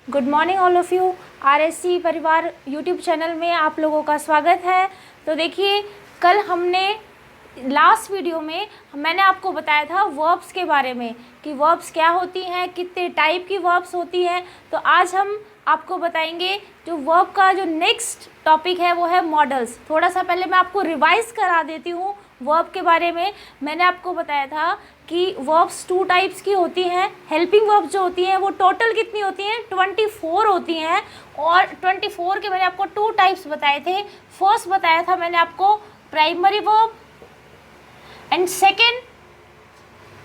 Good morning all of you. RSC परिवार YouTube channel में आप लोगों का स्वागत है। तो देखिए, कल हमने लास्ट वीडियो में मैंने आपको बताया था वर्ब्स के बारे में कि वर्ब्स क्या होती हैं, कितने टाइप की वर्ब्स होती हैं। तो आज हम आपको बताएंगे जो वर्ब का जो नेक्स्ट टॉपिक है वो है मॉडल्स। थोड़ा सा पहले मैं आपको रिवाइज़ करा देती हूँ वर्ब के बारे में। मैंने आपको बताया था कि वर्ब्स 2 टाइप्स की होती हैं। हेल्पिंग वर्ब्स जो होती हैं वो टोटल कितनी होती हैं, 24 होती हैं। और 24 के मैंने आपको 2 टाइप्स बताए थे। फर्स्ट बताया था मैंने आपको primary verb and second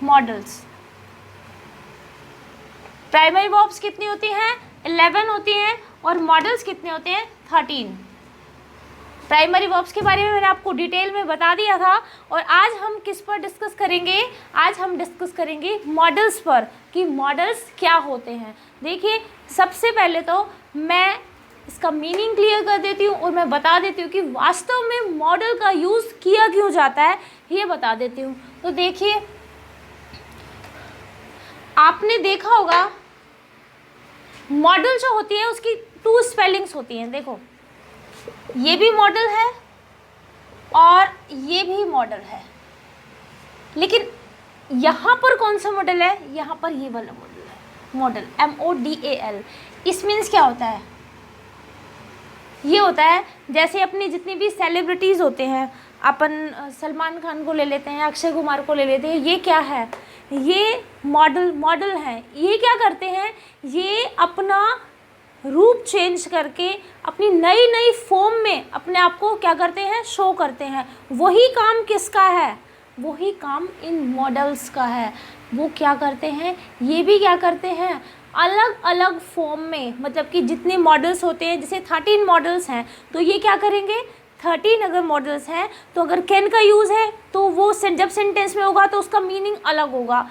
models. Primary verbs कितनी होती हैं, 11 होती हैं, और मॉडल्स कितने होते हैं, 13। प्राइमरी वर्ब्स के बारे में मैंने आपको डिटेल में बता दिया था। और आज हम किस पर डिस्कस करेंगे, आज हम डिस्कस करेंगे मॉडल्स पर कि मॉडल्स क्या होते हैं। देखिए, सबसे पहले तो मैं इसका मीनिंग क्लियर कर देती हूँ और मैं बता देती हूँ कि वास्तव में मॉडल का यूज़ किया क्यों जाता है, ये बता देती हूँ। तो देखिए, आपने देखा होगा मॉडल जो होती है उसकी 2 स्पेलिंग्स होती हैं। देखो, ये भी मॉडल है और ये भी मॉडल है, लेकिन यहाँ पर कौन सा मॉडल है, यहाँ पर ये वाला मॉडल है। Model MODAL। इस मीन्स क्या होता है, ये होता है जैसे अपनी जितनी भी सेलिब्रिटीज़ होते हैं, अपन सलमान खान को ले लेते हैं, अक्षय कुमार को ले लेते हैं, ये क्या है, ये मॉडल है। ये क्या करते हैं, ये अपना रूप चेंज करके अपनी नई नई फॉर्म में अपने आप को क्या करते हैं, शो करते हैं। वही काम किसका है, वही काम इन मॉडल्स का है। वो क्या करते हैं, ये भी क्या करते हैं, अलग अलग फॉर्म में, मतलब कि जितने मॉडल्स होते हैं, जैसे 13 मॉडल्स हैं, तो ये क्या करेंगे, 13 अगर मॉडल्स हैं तो अगर कैन का यूज़ है तो वो जब सेंटेंस में होगा तो उसका मीनिंग अलग होगा।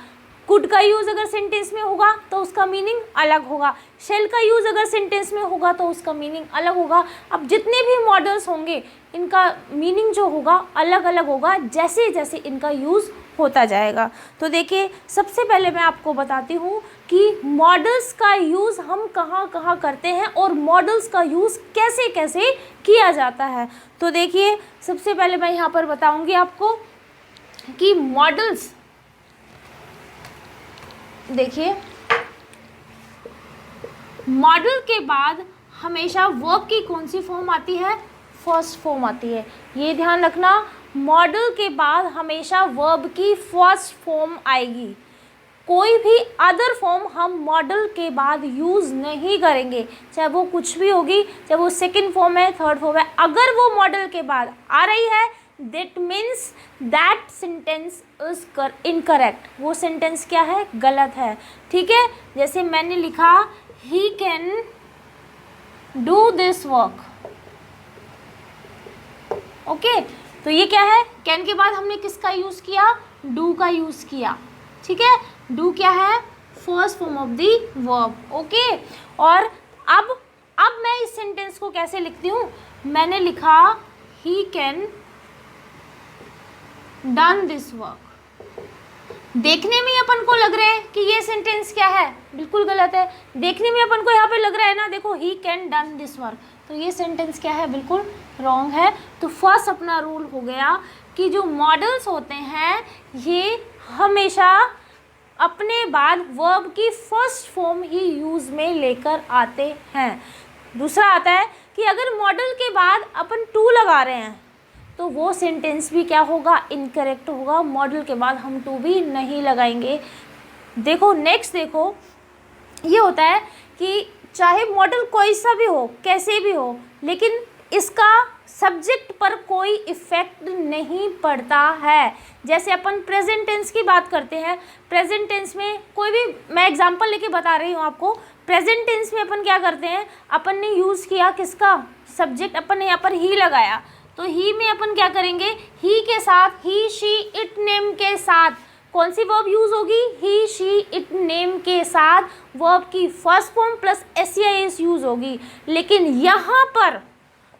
कुड का यूज़ अगर सेंटेंस में होगा तो उसका मीनिंग अलग होगा। शेल का यूज़ अगर सेंटेंस में होगा तो उसका मीनिंग अलग होगा। अब जितने भी मॉडल्स होंगे इनका मीनिंग जो होगा अलग अलग होगा, जैसे जैसे इनका यूज़ होता जाएगा। तो देखिए, सबसे पहले मैं आपको बताती हूँ कि मॉडल्स का यूज़ हम कहाँ कहाँ करते हैं और मॉडल्स का यूज़ कैसे कैसे किया जाता है। तो देखिए, सबसे पहले मैं यहाँ पर बताऊँगी आपको कि मॉडल्स, देखिए, मॉडल के बाद हमेशा वर्ब की कौन सी फॉर्म आती है, फर्स्ट फॉर्म आती है। ये ध्यान रखना, मॉडल के बाद हमेशा वर्ब की फर्स्ट फॉर्म आएगी। कोई भी अदर फॉर्म हम मॉडल के बाद यूज़ नहीं करेंगे, चाहे वो कुछ भी होगी, चाहे वो सेकंड फॉर्म है, थर्ड फॉर्म है। अगर वो मॉडल के बाद आ रही है, that means that sentence is incorrect. वो सेंटेंस क्या है, गलत है। ठीक है, जैसे मैंने लिखा he can do this work. Okay, तो ये क्या है, कैन के बाद हमने किसका यूज़ किया, डू का यूज़ किया। ठीक है, डू क्या है, first form of the verb. Okay, और अब मैं इस सेंटेंस को कैसे लिखती हूँ, मैंने लिखा he can done this work. देखने में अपन को लग रहा है कि ये सेंटेंस क्या है, बिल्कुल गलत है। देखने में अपन को यहाँ पे लग रहा है ना, देखो, he can done this work, तो ये सेंटेंस क्या है, बिल्कुल रॉन्ग है। तो फर्स्ट अपना रूल हो गया कि जो मॉडल्स होते हैं ये हमेशा अपने बाद वर्ब की फर्स्ट फॉर्म ही यूज़ में लेकर आते हैं। दूसरा आता है कि अगर मॉडल के बाद अपन टू लगा रहे हैं तो वो सेंटेंस भी क्या होगा, इनकरेक्ट होगा। मॉडल के बाद हम टू भी नहीं लगाएंगे। देखो, नेक्स्ट देखो, ये होता है कि चाहे मॉडल कोई सा भी हो, कैसे भी हो, लेकिन इसका सब्जेक्ट पर कोई इफ़ेक्ट नहीं पड़ता है। जैसे अपन प्रेजेंट टेंस की बात करते हैं, प्रेजेंट टेंस में कोई भी, मैं एग्जांपल लेके बता रही हूँ आपको। प्रेजेंट टेंस में अपन क्या करते हैं, अपन ने यूज़ किया किसका, सब्जेक्ट, अपन ने यहाँ पर ही लगाया, तो ही में अपन क्या करेंगे, ही के साथ, ही शी इट नेम के साथ कौन सी वर्ब यूज़ होगी, ही शी इट नेम के साथ वर्ब की first form plus SEIS use होगी। लेकिन यहाँ पर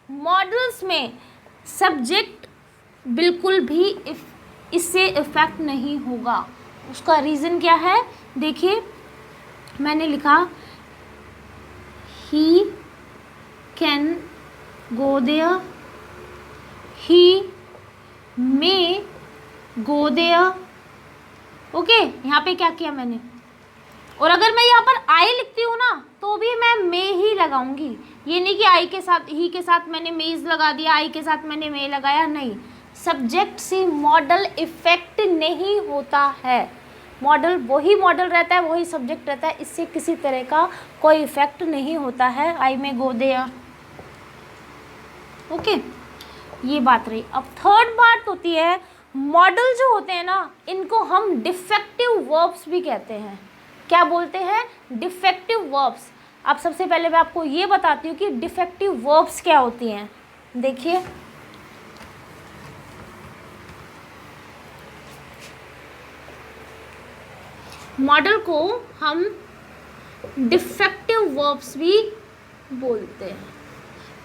मॉडल्स में सब्जेक्ट बिल्कुल भी इससे इफेक्ट नहीं होगा। उसका रीज़न क्या है, देखिए, मैंने लिखा can go there, he may go there. Okay, यहाँ पे क्या किया मैंने, और अगर मैं यहाँ पर आई लिखती हूँ ना तो भी मैं मे ही लगाऊंगी। ये नहीं कि आई के साथ, ही के साथ मैंने मेज लगा दिया, आई के साथ मैंने मे लगाया, नहीं। सब्जेक्ट से मॉडल इफेक्ट नहीं होता है। मॉडल वही मॉडल रहता है, वही सब्जेक्ट रहता है, इससे किसी तरह का कोई इफेक्ट नहीं होता है आई में गो देयर। ओके, ये बात रही। अब थर्ड बात होती है, मॉडल जो होते हैं ना, इनको हम डिफेक्टिव वर्ब्स भी कहते हैं। क्या बोलते हैं? Defective verbs. अब सबसे पहले मैं आपको ये बताती हूँ कि डिफेक्टिव वर्ब्स क्या होती हैं। देखिए, मॉडल को हम डिफेक्टिव वर्ब्स भी बोलते हैं।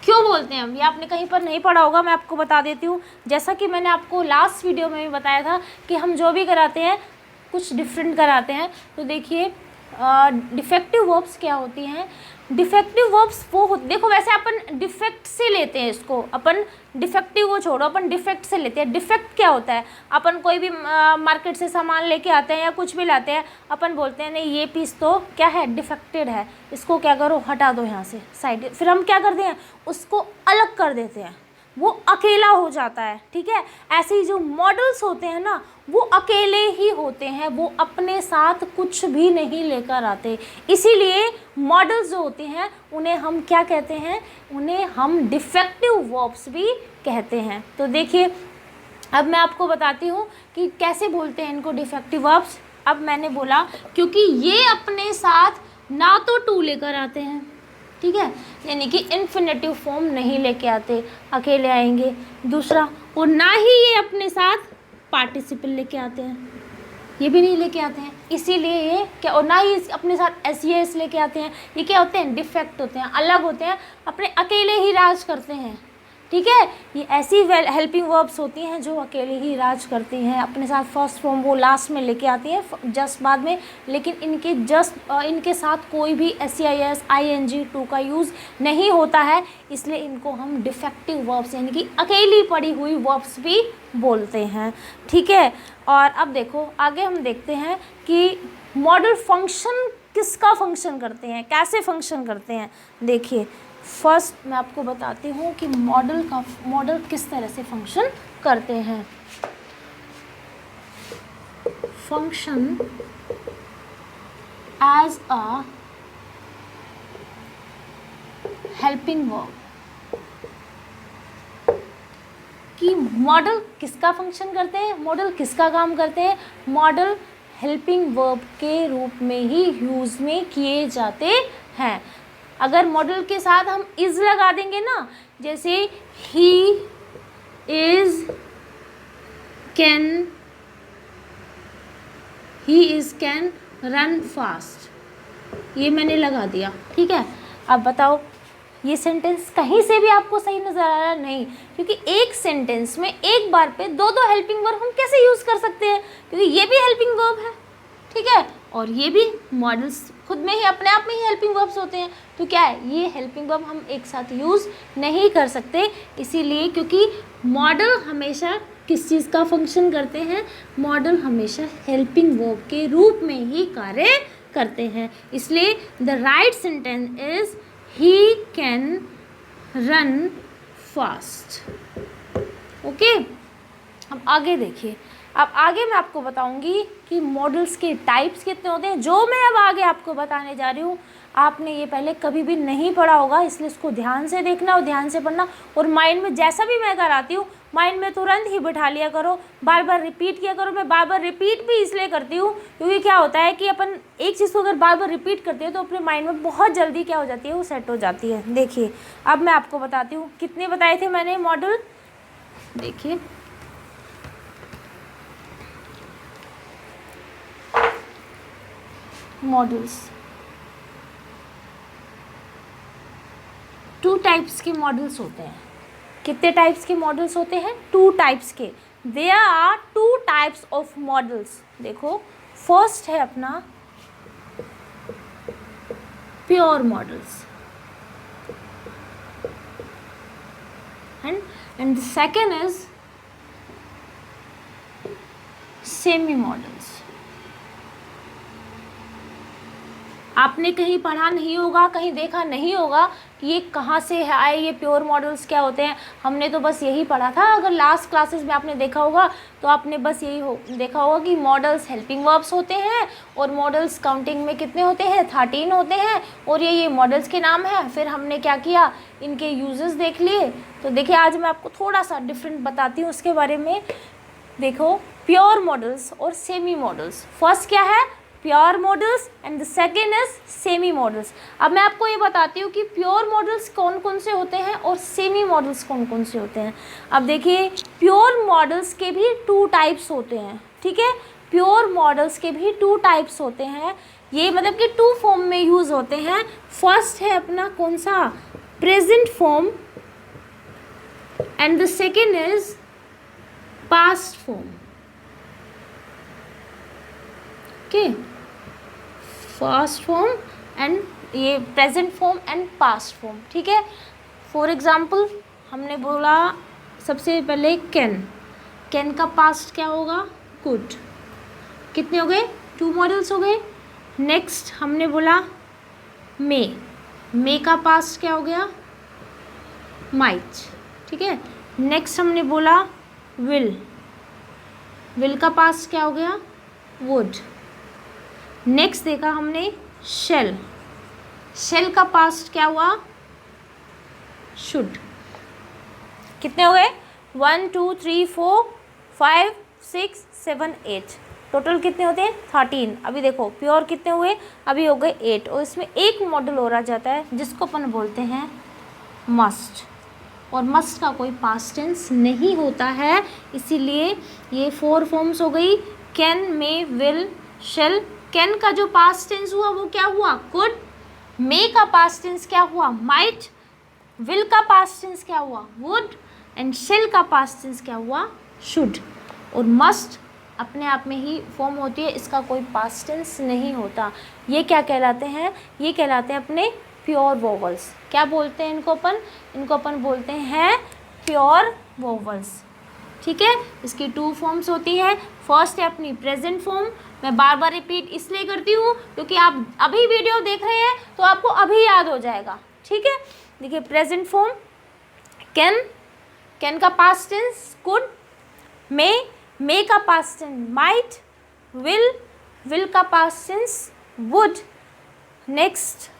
क्यों बोलते हैं हम? ये आपने कहीं पर नहीं पढ़ा होगा, मैं आपको बता देती हूँ। जैसा कि मैंने आपको लास्ट वीडियो में भी बताया था कि हम जो भी कराते हैं कुछ डिफरेंट कराते हैं। तो देखिए, डिफेक्टिव वर्ब्स क्या होती हैं। डिफेक्टिव वर्ब्स वो देखो, वैसे अपन डिफेक्ट से लेते हैं इसको, अपन डिफेक्टिव वो छोड़ो, अपन डिफेक्ट से लेते हैं। डिफेक्ट क्या होता है? अपन कोई भी मार्केट से सामान लेके आते हैं या कुछ भी लाते हैं, अपन बोलते हैं नहीं ये पीस तो क्या है, डिफेक्टेड है, इसको क्या करो, हटा दो यहाँ से साइड। फिर हम क्या करते हैं, उसको अलग कर देते हैं, वो अकेला हो जाता है। ठीक है, ऐसे ही जो मॉडल्स होते हैं ना, वो अकेले ही होते हैं, वो अपने साथ कुछ भी नहीं लेकर आते। इसीलिए मॉडल्स जो होते हैं उन्हें हम क्या कहते हैं, उन्हें हम डिफेक्टिव वर्ब्स भी कहते हैं। तो देखिए, अब मैं आपको बताती हूँ कि कैसे बोलते हैं इनको डिफेक्टिव वर्ब्स। अब मैंने बोला क्योंकि ये अपने साथ ना तो टू लेकर आते हैं, ठीक है, यानी कि इन्फिनेटिव फॉर्म नहीं लेके आते, अकेले आएंगे। दूसरा, और ना ही ये अपने साथ पार्टिसिपल लेके आते हैं, ये भी नहीं लेके आते हैं। इसीलिए ये क्या, और ना ही अपने साथ एस लेके आते हैं। ये क्या होते हैं, डिफेक्ट होते हैं, अलग होते हैं, अपने अकेले ही राज करते हैं। ठीक है, ये ऐसी हेल्पिंग वर्ब्स होती हैं जो अकेले ही राज करती हैं, अपने साथ फर्स्ट फॉर्म वो लास्ट में लेके आती हैं, जस्ट बाद में। लेकिन इनके साथ कोई भी SEIS ING टू का यूज़ नहीं होता है, इसलिए इनको हम डिफेक्टिव वर्ब्स यानी कि अकेली पड़ी हुई वर्ब्स भी बोलते हैं। ठीक है, और अब देखो आगे हम देखते हैं कि मॉडल फंक्शन किसका फंक्शन करते हैं, कैसे फंक्शन करते हैं। देखिए, फर्स्ट मैं आपको बताती हूँ कि मॉडल किस तरह से फंक्शन करते हैं। Function as a helping verb, कि मॉडल किसका फंक्शन करते हैं, मॉडल किसका काम करते हैं। मॉडल हेल्पिंग वर्ब के रूप में ही यूज़ में किए जाते हैं। अगर मॉडल के साथ हम इज लगा देंगे ना, जैसे he is can run fast, ये मैंने लगा दिया। ठीक है, अब बताओ ये सेंटेंस कहीं से भी आपको सही नज़र आ रहा है? नहीं, क्योंकि एक सेंटेंस में एक बार पे दो हेल्पिंग वर्ब हम कैसे यूज़ कर सकते हैं, क्योंकि ये भी हेल्पिंग वर्ब है। ठीक है, और ये भी मॉडल्स खुद में ही अपने आप में ही हेल्पिंग वर्ब्स होते हैं। तो क्या है, ये हेल्पिंग वर्ब हम एक साथ यूज़ नहीं कर सकते, इसीलिए क्योंकि मॉडल हमेशा किस चीज़ का फंक्शन करते हैं, मॉडल हमेशा हेल्पिंग वर्ब के रूप में ही कार्य करते हैं। इसलिए the right sentence is he can run fast. Okay, अब आगे देखिए, अब आगे मैं आपको बताऊंगी कि मॉडल्स के टाइप्स कितने होते हैं। जो मैं अब आगे आपको बताने जा रही हूँ आपने ये पहले कभी भी नहीं पढ़ा होगा, इसलिए इसको ध्यान से देखना और ध्यान से पढ़ना, और माइंड में जैसा भी मैं कराती हूँ माइंड में तुरंत ही बिठा लिया करो, बार बार रिपीट किया करो। मैं बार बार रिपीट भी इसलिए करती हूँ क्योंकि क्या होता है कि अपन एक चीज़ को अगर बार बार रिपीट करते हैं तो अपने माइंड में बहुत जल्दी क्या हो जाती है, वो सेट हो जाती है। देखिए, अब मैं आपको बताती हूँ कितने बताए थे मैंने मॉडल। देखिए, मॉडल्स 2 टाइप्स के मॉडल्स होते हैं। कितने टाइप्स के मॉडल्स होते हैं? 2 टाइप्स के। There are 2 types of modals. देखो, फर्स्ट है अपना pure modals. and the second is semi modals. आपने कहीं पढ़ा नहीं होगा, कहीं देखा नहीं होगा कि ये कहाँ से है आए, ये प्योर मॉडल्स क्या होते हैं। हमने तो बस यही पढ़ा था। अगर लास्ट क्लासेस में आपने देखा होगा तो आपने बस यही देखा होगा कि मॉडल्स हेल्पिंग वर्ब्स होते हैं और मॉडल्स काउंटिंग में कितने होते हैं, 13 होते हैं, और ये मॉडल्स के नाम हैं। फिर हमने क्या किया, इनके यूजेस देख लिए। तो देखिए आज मैं आपको थोड़ा सा डिफरेंट बताती हूँ उसके बारे में। देखो, प्योर मॉडल्स और सेमी मॉडल्स। फर्स्ट क्या है, pure models, and the second is semi models. अब मैं आपको ये बताती हूँ कि प्योर मॉडल्स कौन कौन से होते हैं और सेमी मॉडल्स कौन कौन से होते हैं। अब देखिए, प्योर मॉडल्स के भी 2 टाइप्स होते हैं, ठीक है। प्योर मॉडल्स के भी 2 टाइप्स होते हैं। ये मतलब कि 2 फॉर्म में यूज़ होते हैं। फर्स्ट है अपना कौन सा, present form, and the second is past form. Okay, first form and ये present form and past form, ठीक है। फॉर एग्जाम्पल हमने बोला सबसे पहले कैन का पास्ट क्या होगा, कुड। कितने हो गए, 2 मॉडल्स हो गए। नेक्स्ट हमने बोला मे का पास्ट क्या हो गया, माइट, ठीक है। नेक्स्ट हमने बोला विल का पास्ट क्या हो गया, वुड। नेक्स्ट देखा हमने शेल का पास्ट क्या हुआ, शुड। कितने हो गए, 1 2 3 4 5 6 7 8, टोटल कितने होते हैं, 13। अभी देखो प्योर कितने हुए, अभी हो गए 8, और इसमें एक मॉडल और आ जाता है जिसको अपन बोलते हैं मस्ट। और मस्ट का कोई पास्ट टेंस नहीं होता है, इसीलिए ये 4 फॉर्म्स हो गई, can, may, will, shall. Can का जो पास्ट टेंस हुआ वो क्या हुआ, कुड। मे का पास्ट टेंस क्या हुआ, माइट। विल का पास्ट टेंस क्या हुआ, वुड। एंड शेल का पास्ट टेंस क्या हुआ, शुड। और मस्ट अपने आप में ही फॉर्म होती है, इसका कोई पास्ट टेंस नहीं होता। ये क्या कहलाते हैं, ये कहलाते हैं अपने प्योर वोवल्स। क्या बोलते हैं इनको अपन बोलते हैं प्योर वोवल्स, ठीक है। इसकी 2 फॉर्म्स होती है। फर्स्ट है अपनी प्रेजेंट फॉर्म। मैं बार बार रिपीट इसलिए करती हूँ क्योंकि आप अभी वीडियो देख रहे हैं तो आपको अभी याद हो जाएगा, ठीक है। देखिए, प्रेजेंट फॉर्म कैन का पास्ट टेंस कुड। मे का पास्ट टेंस माइट। विल का past tense would. Next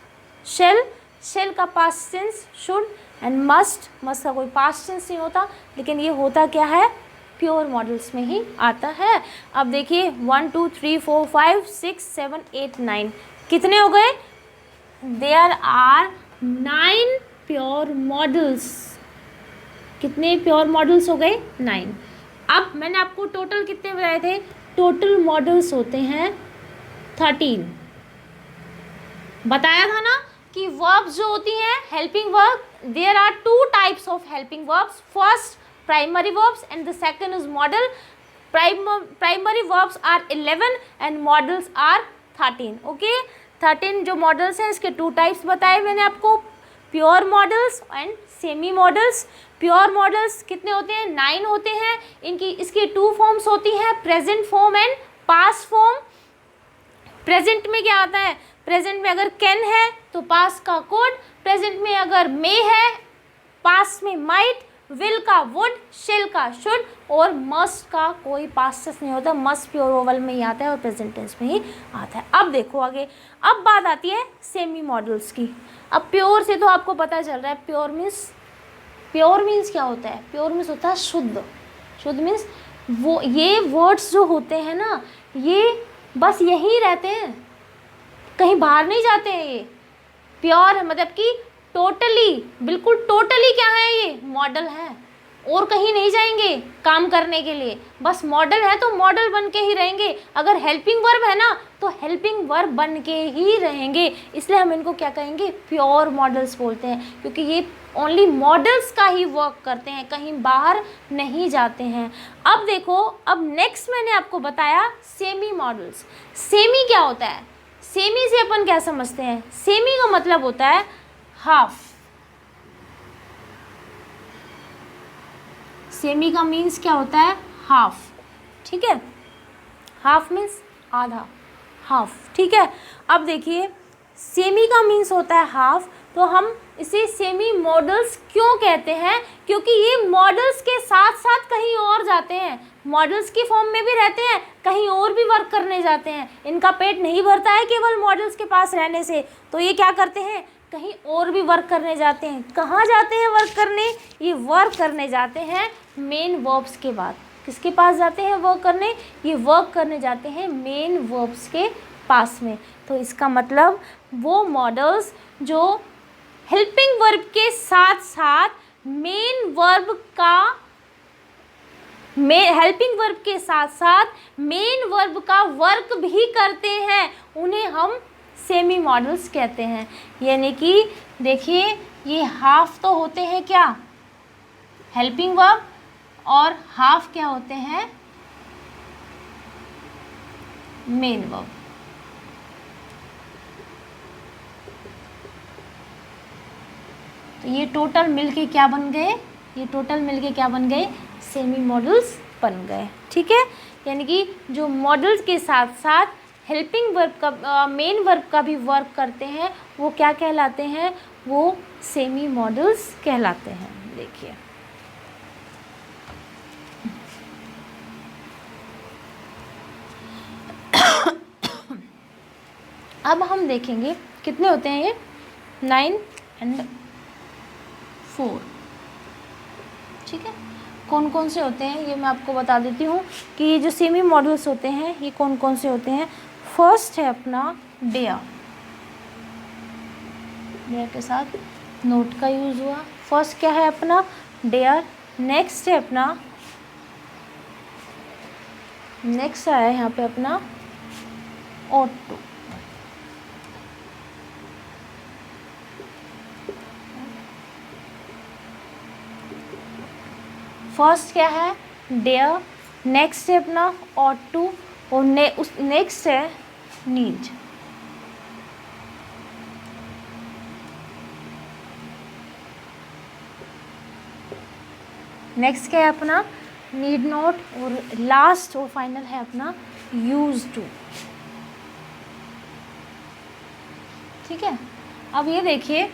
shall का past tense should. And must का कोई पास्ट टेंस नहीं होता, लेकिन ये होता क्या है, प्योर मॉडल्स में ही आता है। अब देखिए 1 2 3 4 5 6 7 8 9 कितने हो गए, देयर आर 9 प्योर मॉडल्स। कितने प्योर मॉडल्स हो गए, 9। अब मैंने आपको टोटल कितने बताए थे, टोटल मॉडल्स होते हैं 13। बताया था ना कि वर्ब्स जो होती हैं helping verb, there are 2 types of helping verbs. First primary verbs and the second is model. Primary verbs are 11 and models are 13. Okay, 13 जो models हैं इसके 2 टाइप्स बताए मैंने आपको, pure models and semi modals. Pure models कितने होते हैं, 9 होते हैं। इसकी 2 फॉर्म्स होती हैं, present form and past form. Present में क्या आता है, प्रेजेंट में अगर कैन है तो पास्ट का कुड, प्रेजेंट में अगर मे है, पास्ट में माइट, विल का वुड, शेल का शुड, और मस्ट का कोई पास्ट टेंस नहीं होता। मस्ट प्योर वोवल में ही आता है और प्रेजेंट टेंस में ही आता है। अब देखो आगे, अब बात आती है सेमी मॉडल्स की। अब प्योर से तो आपको पता चल रहा है, प्योर मीन्स क्या होता है, प्योर मीन्स होता है शुद्ध। शुद्ध मीन्स वो ये वर्ड्स जो होते हैं ना, ये बस यहीं रहते हैं, कहीं बाहर नहीं जाते हैं। ये प्योर मतलब कि टोटली, बिल्कुल टोटली क्या है, ये मॉडल है और कहीं नहीं जाएंगे काम करने के लिए। बस मॉडल है तो मॉडल बन के ही रहेंगे। अगर हेल्पिंग वर्ब है ना तो हेल्पिंग वर्ब बन के ही रहेंगे। इसलिए हम इनको क्या कहेंगे, प्योर मॉडल्स बोलते हैं, क्योंकि ये ओनली मॉडल्स का ही वर्क करते हैं, कहीं बाहर नहीं जाते हैं। अब देखो, अब नेक्स्ट मैंने आपको बताया सेमी मॉडल्स। सेमी क्या होता है, सेमी से अपन क्या समझते हैं, सेमी का मतलब होता है हाफ। सेमी का मीन्स क्या होता है, हाफ, ठीक है, हाफ मीन्स आधा, हाफ, ठीक है। अब देखिए सेमी का मीन्स होता है हाफ, तो हम इसे सेमी मॉडल्स क्यों कहते हैं, क्योंकि ये मॉडल्स के साथ साथ कहीं और जाते हैं, मॉडल्स की फॉर्म में भी रहते हैं, कहीं और भी वर्क करने जाते हैं, इनका पेट नहीं भरता है केवल मॉडल्स के पास रहने से, तो ये क्या करते हैं, कहीं और भी वर्क करने जाते हैं। कहाँ जाते हैं वर्क करने, ये वर्क करने जाते हैं मेन वर्ब्स के बाद। किसके पास जाते हैं वर्क करने, ये वर्क करने जाते हैं मेन वर्ब्स के पास में। तो इसका मतलब वो मॉडल्स जो हेल्पिंग वर्ब के साथ साथ मेन वर्ब का हेल्पिंग वर्ब के साथ साथ मेन वर्ब का वर्क भी करते हैं, उन्हें हम सेमी मॉडल्स कहते हैं। यानी कि देखिए ये हाफ तो होते हैं क्या, हेल्पिंग वर्ब, और हाफ क्या होते हैं, मेन वर्ब। तो ये टोटल मिलके क्या बन गए, ये टोटल मिलके क्या बन गए, सेमी मॉडल्स बन गए, ठीक है। यानी कि जो मॉडल्स के साथ साथ हेल्पिंग वर्ब का मेन वर्ब का भी वर्क करते हैं, वो क्या कहलाते हैं, वो सेमी मॉडल्स कहलाते हैं। देखिए अब हम देखेंगे कितने होते हैं ये, 9 और 4, ठीक है। कौन कौन से होते हैं ये मैं आपको बता देती हूँ कि ये जो सेमी मॉडल्स होते हैं ये कौन कौन से होते हैं। फर्स्ट है अपना डेयर, डेयर के साथ नोट का यूज़ हुआ, फर्स्ट क्या है अपना डेयर। नेक्स्ट है अपना, नेक्स्ट आया यहाँ पे अपना ought to, फर्स्ट क्या है डेयर, नेक्स्ट है अपना ought to, और नेक्स्ट है नीड। नेक्स्ट क्या है अपना नीड नॉट, और लास्ट और फाइनल है अपना यूज टू, ठीक है। अब ये देखिए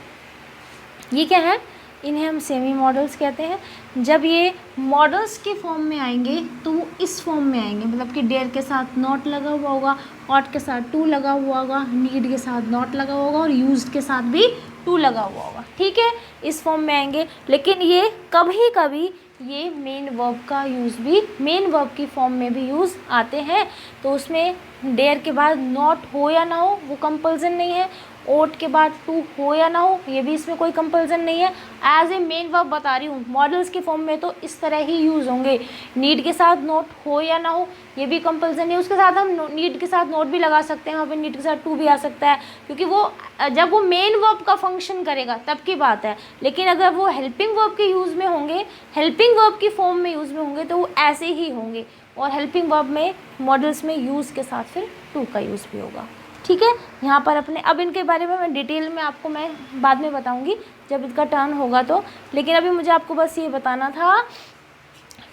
ये क्या है, इन्हें हम सेमी मॉडल्स कहते हैं। जब ये मॉडल्स के फॉर्म में आएंगे तो वो इस फॉर्म में आएंगे, मतलब कि डेयर के साथ नॉट लगा हुआ होगा, ought के साथ टू लगा हुआ होगा, नीड के साथ नॉट लगा हुआ होगा, और यूज्ड के साथ भी टू लगा हुआ होगा, ठीक है, इस फॉर्म में आएंगे। लेकिन ये कभी कभी ये मेन वर्ब का यूज़ भी, मेन वर्ब की फॉर्म में भी यूज़ आते हैं, तो उसमें डेयर के बाद नॉट हो या ना हो वो कंपल्सन नहीं है, ought के बाद टू हो या ना हो ये भी इसमें कोई कंपल्सन नहीं है। एज ए मेन वर्ब बता रही हूँ, मॉडल्स के फॉर्म में तो इस तरह ही यूज़ होंगे। नीड के साथ नोट हो या ना हो ये भी कंपल्सन नहीं, उसके साथ हम नीड के साथ नोट भी लगा सकते हैं, वहाँ पे नीड के साथ टू भी आ सकता है, क्योंकि वो जब वो मेन वर्ब का फंक्शन करेगा तब की बात है। लेकिन अगर वो हेल्पिंग वर्ब के यूज़ में होंगे, हेल्पिंग वर्ब की फॉर्म में यूज़ में होंगे, तो वो ऐसे ही होंगे, और हेल्पिंग वर्ब में मॉडल्स में यूज़ के साथ फिर टू का यूज़ भी होगा, ठीक है। यहाँ पर अपने अब इनके बारे में मैं डिटेल में आपको मैं बाद में बताऊँगी जब इसका टर्न होगा तो, लेकिन अभी मुझे आपको बस ये बताना था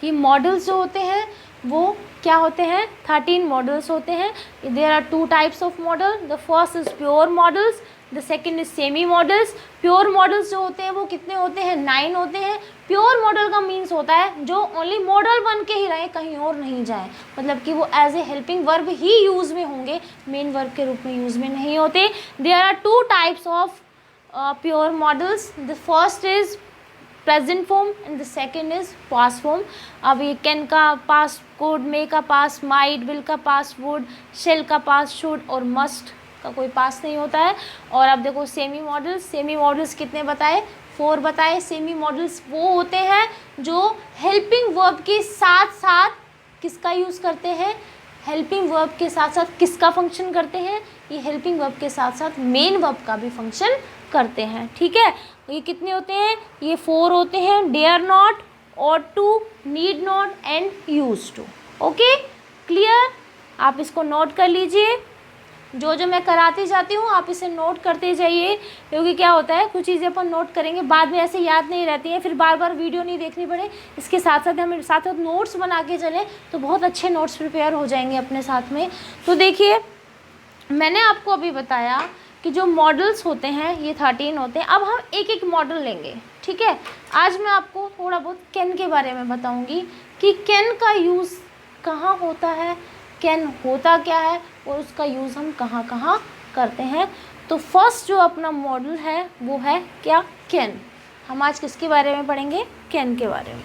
कि मॉडल्स जो होते हैं वो क्या होते हैं, 13 मॉडल्स होते हैं। There are 2 types of modal, the first is pure modals, the second is semi modals. Pure modals जो होते हैं वो कितने होते हैं, 9 होते हैं। प्योर मॉडल का मीन्स होता है जो ओनली मॉडल बन के ही रहे, कहीं और नहीं जाए, मतलब कि वो एज ए हेल्पिंग वर्ब ही यूज़ में होंगे, मेन वर्ब के रूप में यूज़ में नहीं होते। There are 2 types of pure modals, the first is present form and the second is past form. अब ये कैन का पास्ट कोड, मे का पास्ट माइट, विल का पास्ट वुड, शेल का पास्ट शुड, और मस्ट का कोई पास नहीं होता है। और अब देखो सेमी मॉडल्स, सेमी मॉडल्स कितने बताए, 4 बताए। सेमी मॉडल्स वो होते हैं जो हेल्पिंग वर्ब के साथ साथ किसका यूज़ करते हैं, हेल्पिंग वर्ब के साथ साथ किसका फंक्शन करते हैं, ये हेल्पिंग वर्ब के साथ साथ मेन वर्ब का भी फंक्शन करते हैं, ठीक है। ये कितने होते हैं, ये 4 होते हैं, dare not, ought to, need not and use to. Okay clear, आप इसको नोट कर लीजिए। जो जो मैं कराती जाती हूँ आप इसे नोट करते जाइए, क्योंकि क्या होता है कुछ चीज़ें अपन नोट करेंगे बाद में ऐसे याद नहीं रहती हैं, फिर बार बार वीडियो नहीं देखनी पड़े। इसके साथ साथ हम साथ साथ नोट्स बना के चलें तो बहुत अच्छे नोट्स प्रिपेयर हो जाएंगे अपने साथ में। तो देखिए मैंने आपको अभी बताया कि जो मॉडल्स होते हैं ये 13 होते हैं। अब हम एक एक मॉडल लेंगे, ठीक है। आज मैं आपको थोड़ा बहुत कैन के बारे में बताऊंगी कि कैन का यूज़ कहाँ होता है, कैन होता क्या है और उसका यूज़ हम कहाँ कहाँ करते हैं। तो फर्स्ट जो अपना मॉडल है वो है क्या, कैन। हम आज किसके बारे में पढ़ेंगे, कैन के बारे में।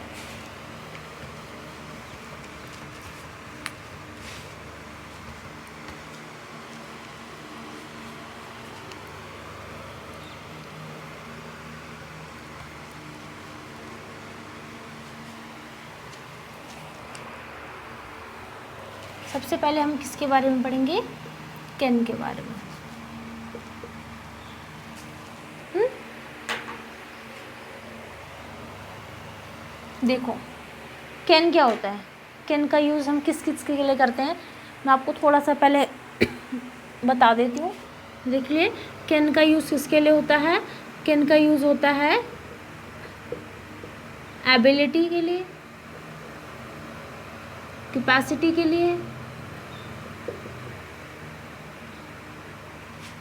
सबसे पहले हम किसके बारे में पढ़ेंगे, कैन के बारे में। देखो कैन क्या होता है, कैन का यूज़ हम किस किस के लिए करते हैं, मैं आपको थोड़ा सा पहले बता देती हूँ। देखिए कैन का यूज़ किसके लिए होता है, कैन का यूज़ होता है एबिलिटी के लिए, कैपेसिटी के लिए,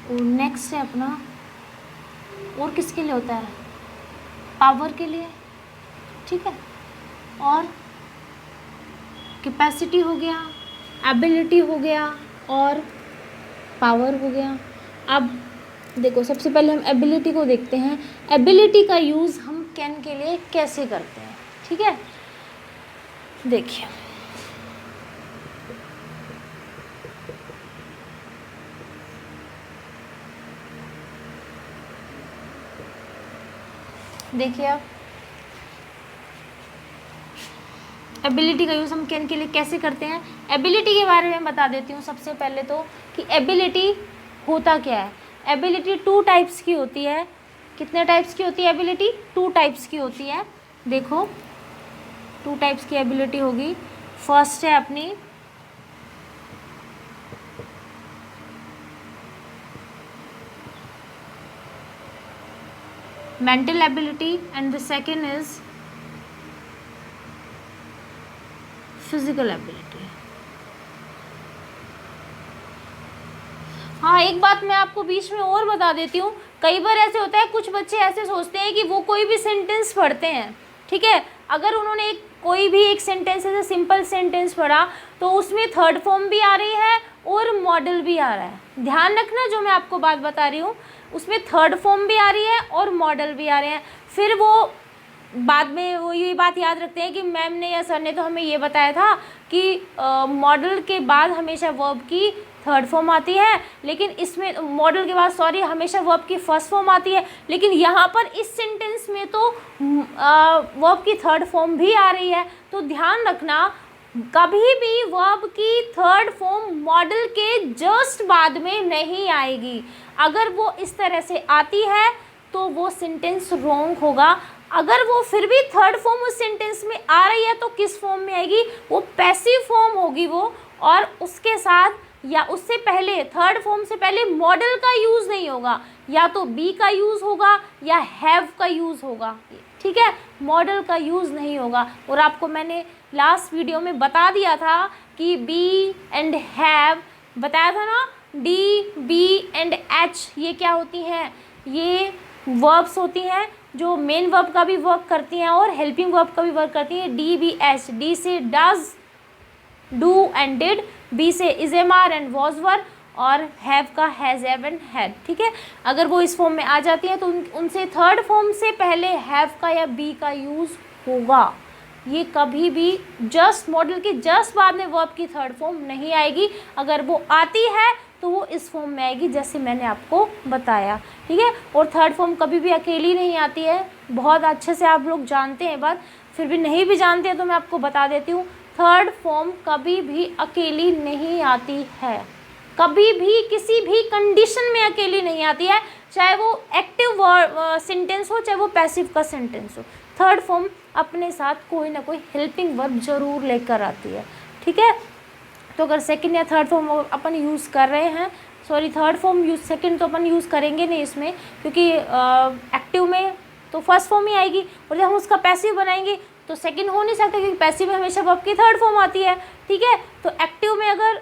और नेक्स्ट है अपना, और किसके लिए होता है, पावर के लिए, ठीक है। और कैपेसिटी हो गया, एबिलिटी हो गया और पावर हो गया। अब देखो सबसे पहले हम एबिलिटी को देखते हैं, एबिलिटी का यूज़ हम कैन के लिए कैसे करते हैं, ठीक है। देखिए देखिए आप एबिलिटी का यूज़ हम कैन के लिए कैसे करते हैं। एबिलिटी के बारे में बता देती हूँ सबसे पहले तो कि एबिलिटी होता क्या है। एबिलिटी 2 टाइप्स की होती है। कितने टाइप्स की होती है एबिलिटी, 2 टाइप्स की होती है। देखो 2 टाइप्स की एबिलिटी होगी। फर्स्ट है अपनी mental ability and the second is physical ability। हाँ एक बात मैं आपको बीच में और बता देती हूँ, कई बार ऐसे होता है कुछ बच्चे ऐसे सोचते हैं कि वो कोई भी सेंटेंस पढ़ते हैं, ठीक है। अगर उन्होंने कोई भी एक सेंटेंस ऐसे सिंपल सेंटेंस पढ़ा तो उसमें थर्ड फॉर्म भी आ रही है और मॉडल भी आ रहा है। ध्यान रखना जो मैं आपको बात बता रही हूँ, उसमें थर्ड फॉर्म भी आ रही है और मॉडल भी आ रहे हैं। फिर वो बाद में वो ये बात याद रखते हैं कि मैम ने या सर ने तो हमें ये बताया था कि मॉडल के बाद हमेशा वर्ब की थर्ड फॉर्म आती है, लेकिन इसमें मॉडल के बाद हमेशा वर्ब की फर्स्ट फॉर्म आती है, लेकिन यहाँ पर इस सेंटेंस में तो वर्ब की थर्ड फॉर्म भी आ रही है। तो ध्यान रखना कभी भी वर्ब की थर्ड फॉर्म मॉडल के जस्ट बाद में नहीं आएगी। अगर वो इस तरह से आती है तो वो सेंटेंस रॉन्ग होगा। अगर वो फिर भी थर्ड फॉर्म उस सेंटेंस में आ रही है तो किस फॉर्म में आएगी, वो पैसिव फॉर्म होगी वो, और उसके साथ या उससे पहले थर्ड फॉर्म से पहले मॉडल का यूज़ नहीं होगा, या तो बी का यूज़ होगा या हैव का यूज़ होगा, ठीक है। मॉडल का यूज़ नहीं होगा। और आपको मैंने लास्ट वीडियो में बता दिया था कि बी एंड हैव बताया था ना, डी बी एंड एच ये क्या होती हैं, ये वर्ब्स होती हैं जो मेन वर्ब का भी वर्क करती हैं और हेल्पिंग वर्ब का भी वर्क करती हैं। डी बी एच, डी से does, do and did, be से is am are and was were, और हैव का हैज़ हैव एंड हैड, ठीक है। अगर वो इस फॉर्म में आ जाती है तो उनसे थर्ड फॉर्म से पहले हैव का या बी का यूज़ होगा। ये कभी भी जस्ट मॉडल के जस्ट बाद में वर्ब की थर्ड फॉर्म नहीं आएगी। अगर वो आती है तो वो इस फॉर्म में आएगी जैसे मैंने आपको बताया, ठीक है। और थर्ड फॉर्म कभी भी अकेली नहीं आती है, बहुत अच्छे से आप लोग जानते हैं बात, फिर भी नहीं भी जानते हैं तो मैं आपको बता देती हूँ, थर्ड फॉर्म कभी भी अकेली नहीं आती है, कभी भी किसी भी कंडीशन में अकेली नहीं आती है, चाहे वो एक्टिव सेंटेंस हो चाहे वो पैसिव का सेंटेंस हो। थर्ड फॉर्म अपने साथ कोई ना कोई हेल्पिंग वर्ब जरूर लेकर आती है, ठीक है। तो अगर सेकंड या थर्ड फॉर्म अपन यूज़ कर रहे हैं sorry third form use, second तो अपन यूज़ करेंगे नहीं इसमें, क्योंकि एक्टिव में तो फर्स्ट फॉर्म ही आएगी, और जब हम उसका पैसिव बनाएंगे तो सेकंड हो नहीं सकता, क्योंकि पैसिव में हमेशा वर्ब की थर्ड फॉर्म आती है। ठीक है, तो एक्टिव में अगर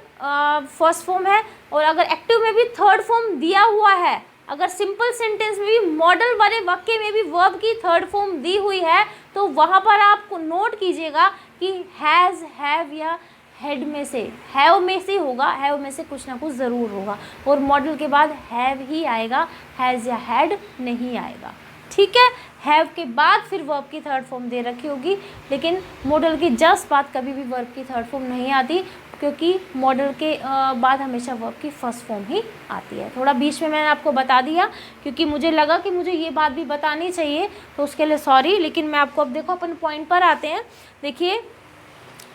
फर्स्ट फॉर्म है और अगर एक्टिव में भी थर्ड फॉर्म दिया हुआ है, अगर सिंपल सेंटेंस में भी मॉडल वाले वाक्य में भी वर्ब की थर्ड फॉर्म दी हुई है, तो वहाँ पर आप नोट कीजिएगा कि हैज़, हैव या हैड में से, हैव में से होगा, हैव में से कुछ ना कुछ ज़रूर होगा, और मॉडल के बाद हैव ही आएगा, हैज़ या हैड नहीं आएगा। ठीक है, हैव के बाद फिर वर्ब की थर्ड फॉर्म दे रखी होगी, लेकिन मॉडल की जस्ट बाद कभी भी वर्ब की थर्ड फॉर्म नहीं आती, क्योंकि मॉडल के बाद हमेशा वर्ब की फर्स्ट फॉर्म ही आती है। थोड़ा बीच में मैंने आपको बता दिया, क्योंकि मुझे लगा कि मुझे ये बात भी बतानी चाहिए, तो उसके लिए सॉरी, लेकिन मैं आपको, अब देखो अपन पॉइंट पर आते हैं। देखिए,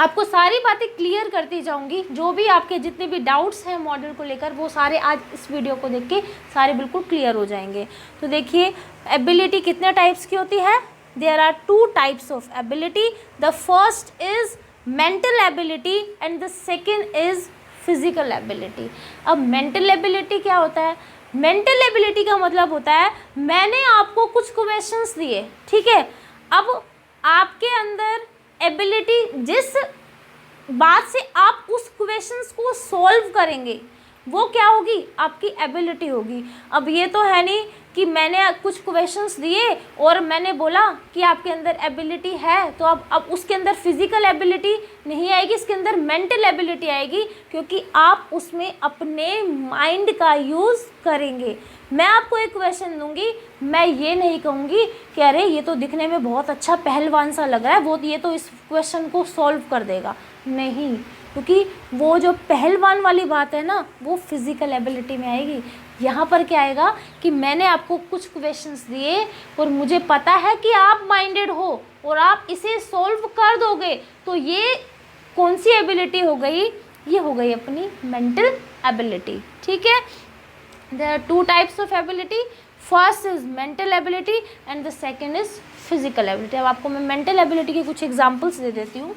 आपको सारी बातें क्लियर करती जाऊंगी, जो भी आपके जितने भी डाउट्स हैं मॉडल को लेकर, वो सारे आज इस वीडियो को देख के सारे बिल्कुल क्लियर हो जाएंगे। तो देखिए, एबिलिटी कितने टाइप्स की होती है? There are 2 types of ability. The first is mental ability and the second is physical ability. अब मेंटल एबिलिटी क्या होता है? मेंटल एबिलिटी का मतलब होता है, मैंने आपको कुछ क्वेश्चंस दिए, ठीक है, अब आपके अंदर एबिलिटी, जिस बात से आप उस क्वेश्चंस को सॉल्व करेंगे, वो क्या होगी? आपकी एबिलिटी होगी। अब ये तो है नहीं कि मैंने कुछ क्वेश्चंस दिए और मैंने बोला कि आपके अंदर एबिलिटी है, तो अब उसके अंदर फिजिकल एबिलिटी नहीं आएगी, इसके अंदर मेंटल एबिलिटी आएगी, क्योंकि आप उसमें अपने माइंड का यूज़ करेंगे। मैं आपको एक क्वेश्चन दूंगी, मैं ये नहीं कहूँगी कि अरे ये तो दिखने में बहुत अच्छा पहलवान सा लग रहा है, वो ये तो इस क्वेश्चन को सॉल्व कर देगा, नहीं, क्योंकि वो जो पहलवान वाली बात है ना, वो फिजिकल एबिलिटी में आएगी। यहाँ पर क्या आएगा कि मैंने आपको कुछ क्वेश्चंस दिए और मुझे पता है कि आप माइंडेड हो और आप इसे सॉल्व कर दोगे, तो ये कौन सी एबिलिटी हो गई? ये हो गई अपनी मेंटल एबिलिटी। ठीक है, there are 2 types of ability. First is mental ability and the second is physical ability. अब आपको मैं mental ability के कुछ examples दे देती हूँ।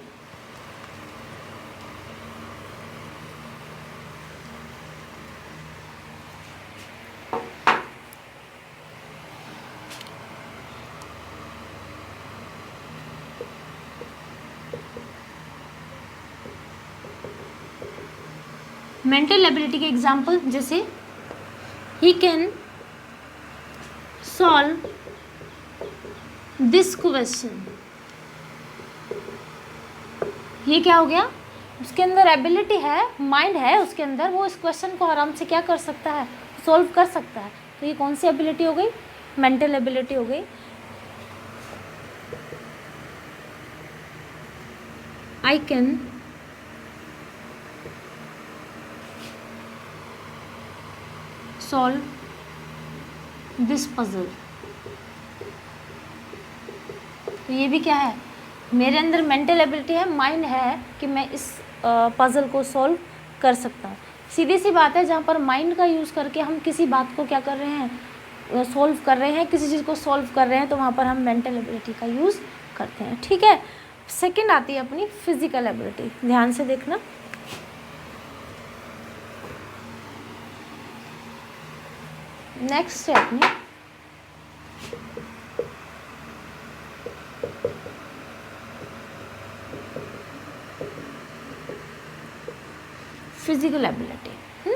मेंटल एबिलिटी के एग्जाम्पल जैसे he can solve this question। ये क्या हो गया? उसके अंदर एबिलिटी है, माइंड है उसके अंदर, वो इस क्वेश्चन को आराम से क्या कर सकता है? सॉल्व कर सकता है। तो ये कौन सी एबिलिटी हो गई? मेंटल एबिलिटी हो गई। I can solve this puzzle. तो ये भी क्या है? मेरे अंदर मेंटल एबिलिटी है, माइंड है कि मैं इस पजल को सॉल्व कर सकता हूँ। सीधी सी बात है, जहाँ पर माइंड का यूज़ करके हम किसी बात को क्या कर रहे हैं? सॉल्व कर रहे हैं, किसी चीज़ को सॉल्व कर रहे हैं, तो वहाँ पर हम मेंटल एबिलिटी का यूज़ करते हैं। ठीक है, सेकंड आती है अपनी फिजिकल एबिलिटी। ध्यान से देखना, नेक्स्ट है अपनी फिजिकल एबिलिटी।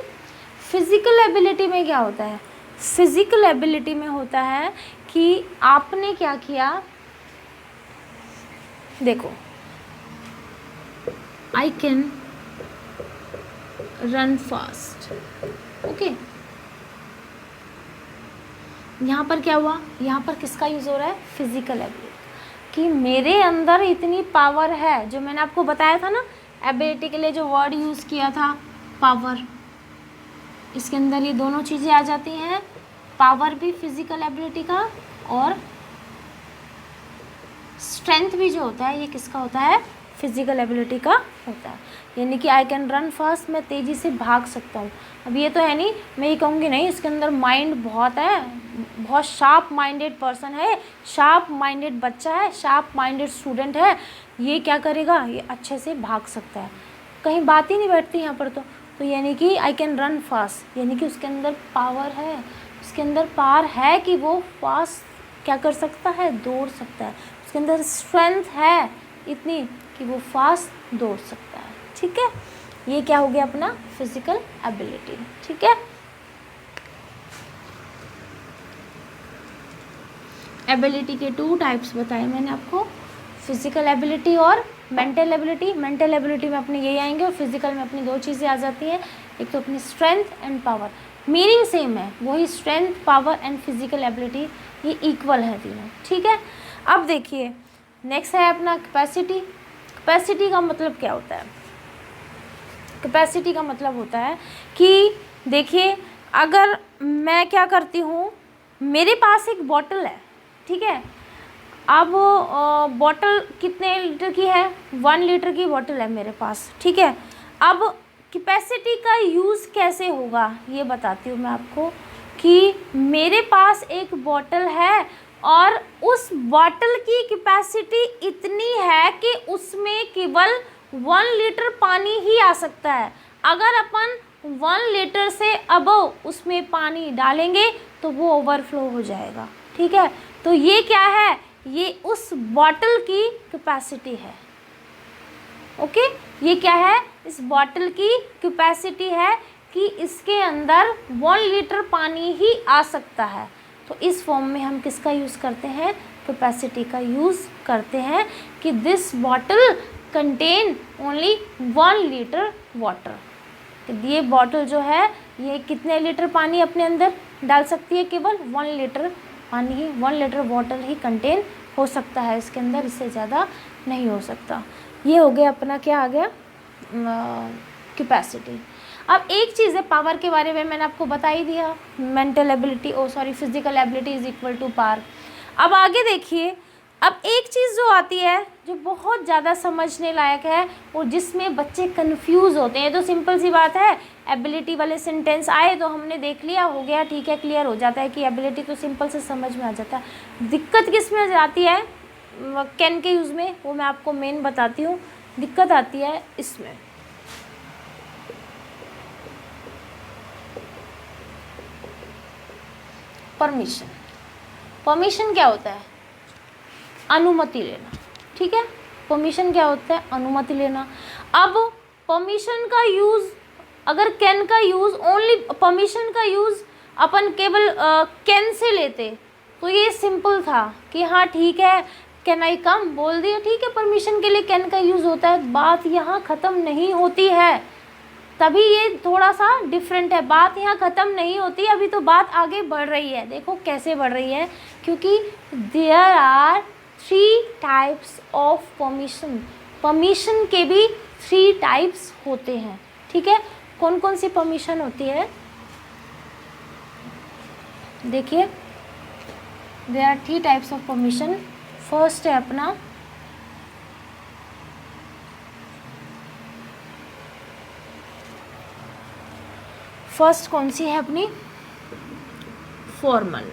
फिजिकल एबिलिटी में क्या होता है? फिजिकल एबिलिटी में होता है कि आपने क्या किया, देखो, I can run fast. Okay, यहाँ पर क्या हुआ? यहाँ पर किसका यूज़ हो रहा है? फिजिकल एबिलिटी, कि मेरे अंदर इतनी पावर है, जो मैंने आपको बताया था ना, एबिलिटी के लिए जो वर्ड यूज़ किया था, पावर, इसके अंदर ये दोनों चीज़ें आ जाती हैं। पावर भी फिजिकल एबिलिटी का, और स्ट्रेंथ भी जो होता है, ये किसका होता है? फिजिकल एबिलिटी का होता है। यानी कि आई कैन रन फास्ट, मैं तेज़ी से भाग सकता हूँ। अब ये तो है नहीं, मैं ये कहूँगी नहीं इसके अंदर माइंड बहुत है, बहुत शार्प माइंडेड पर्सन है, शार्प माइंडेड बच्चा है, शार्प माइंडेड स्टूडेंट है, ये क्या करेगा? ये अच्छे से भाग सकता है। कहीं बात ही नहीं बैठती यहाँ पर, तो तो यानी कि आई कैन रन फास्ट, यानी कि उसके अंदर पावर है, उसके अंदर पावर है कि वो फास्ट क्या कर सकता है, दौड़ सकता है। उसके अंदर स्ट्रेंथ है इतनी कि वो फास्ट दौड़ सकता है। ठीक है, ये क्या हो गया अपना फिजिकल एबिलिटी। ठीक है, एबिलिटी के 2 टाइप्स बताए मैंने आपको, फिजिकल एबिलिटी और मेंटल एबिलिटी। मेंटल एबिलिटी में अपने यही आएंगे और फिजिकल में अपनी 2 चीज़ें आ जाती हैं, एक तो अपनी strength and power. Meaning same है, वही strength, power and physical ability, ये इक्वल है तीनों। ठीक है, अब देखिए नेक्स्ट है अपना कैपेसिटी। कैपेसिटी का मतलब क्या होता है? कैपेसिटी का मतलब होता है कि देखिए अगर मैं क्या करती हूँ, मेरे पास एक बॉटल है, ठीक है, अब बॉटल कितने लीटर की है, 1 लीटर की बॉटल है मेरे पास। ठीक है, अब कैपेसिटी का यूज़ कैसे होगा ये बताती हूँ मैं आपको, कि मेरे पास एक बॉटल है और उस बॉटल की कैपेसिटी इतनी है कि उसमें केवल 1 लीटर पानी ही आ सकता है। अगर अपन 1 लीटर से अबव उसमें पानी डालेंगे तो वो ओवरफ्लो हो जाएगा। ठीक है, तो ये क्या है, ये उस बॉटल की कैपेसिटी है। ओके, ये क्या है, इस बॉटल की कैपेसिटी है कि इसके अंदर 1 लीटर पानी ही आ सकता है। तो इस फॉर्म में हम किसका यूज़ करते हैं, कैपेसिटी का यूज़ करते हैं कि this bottle contain only 1 litre water. ये बॉटल जो है ये कितने लीटर पानी अपने अंदर डाल सकती है, केवल 1 लीटर पानी ही, 1 लीटर वाटर ही कंटेन हो सकता है इसके अंदर, इससे ज़्यादा नहीं हो सकता। ये हो गया अपना, क्या आ गया, कैपेसिटी। अब एक चीज़ है, पावर के बारे में मैंने आपको बता ही दिया, mental ability physical ability is equal to power. अब आगे देखिए, अब एक चीज़ जो आती है जो बहुत ज़्यादा समझने लायक है और जिसमें बच्चे कंफ्यूज होते हैं, तो सिंपल सी बात है, एबिलिटी वाले सेंटेंस आए तो हमने देख लिया, हो गया, ठीक है, क्लियर हो जाता है कि एबिलिटी तो सिंपल से समझ में आ जाता है। दिक्कत किस में आती है, कैन के यूज़ में, वो मैं आपको मेन बताती हूँ। दिक्कत आती है इसमें, परमिशन। परमिशन क्या होता है, अनुमति लेना। ठीक है, परमिशन क्या होता है, अनुमति लेना। अब परमिशन का यूज़, अगर कैन का यूज़ ओनली, परमिशन का यूज़ अपन केवल कैन से लेते तो ये सिंपल था कि हाँ ठीक है, कैन आई कम बोल दिया, ठीक है, परमिशन के लिए कैन का यूज़ होता है। बात यहाँ ख़त्म नहीं होती है, तभी ये थोड़ा सा डिफरेंट है, बात यहाँ ख़त्म नहीं होती, अभी तो बात आगे बढ़ रही है। देखो कैसे बढ़ रही है, क्योंकि there are 3 types of permission. Permission के भी 3 टाइप्स होते हैं। ठीक है, कौन कौन सी परमिशन होती है, देखिए, there are 3 types of permission. First है अपना फर्स्ट, कौन सी है अपनी, फॉर्मल।